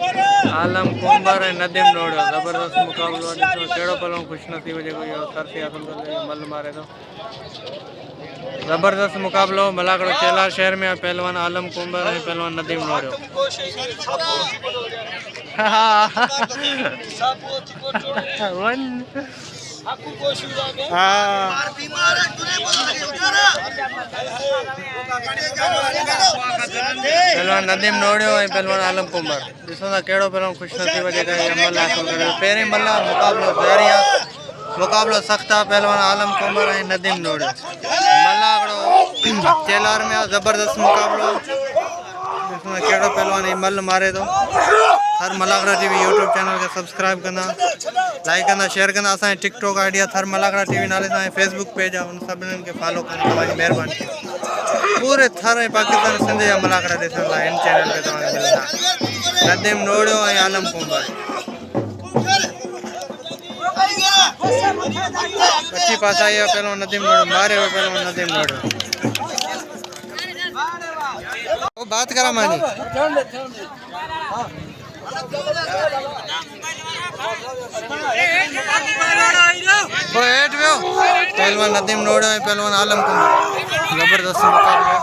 आलम comber है नदीम नोड़ो जबरदस्त मुकाबलो केड़ो पहलवान खुशनसीब जेको इहो तरसी हासिल करे मल मारे तो जबरदस्त मुकाबलो मलाकड़ो चेला शहर में पहलवान आलम कुंबर है पहलवान नदीम नोड़ो पहलवान नदीम नोड़ो है पहलवान आलम कुंबर ॾिसो था कहिड़ो पहलवान खुशनसीब जेका मल हासिल करे पहिरीं मल मुकाबलो जारी आहे मुकाबलो सख्त आहे पहलवान आलम कुंबर ऐं नदीम नोड़ो मलाकड़ो चेलार में जबरदस्त मुकाबलो केड़ो पहलवान मल मारे तो थर मलाकड़ा टीवी यूट्यूब चैनल के सब्सक्राइब करना लाइक करना शेयर करना असा टिकटॉक आईडी थर मलाकड़ा टीवी नाले से फेसबुक पेज है उन सभिनी के फॉलो करना तव्हांजी महिरबानी पूरे थर पाकिस्तान सिंध जा मलाकड़ा ॾिसण लाइ इन चैनल पे तव्हांखे मिलंदा नदीम नोड़ो ऐं आलम कुंबर अच्छी पास आई है पहलवान नदीम नोड़ो मारे हुए पहलवान नदीम नोड़ो वो बात करा मानी वो हेठ वियो पहलवान नदीम नोड़ो है पहलवान आलम कुंबर जबरदस्त मुकाबलो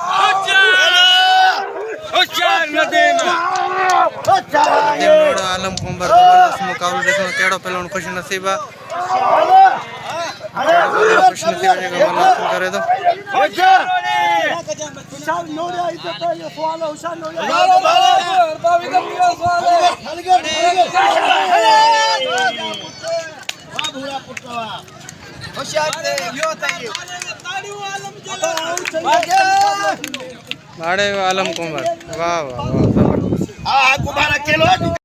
नदीम नोड़ो आलम कुंबर जबरदस्त मुकाबलो ॾिसो कहिड़ो पहलवान खुश नसीब आहे खुश नसीब जेको मल हासिल करे थो आलम कुंबर वाह वाह वाह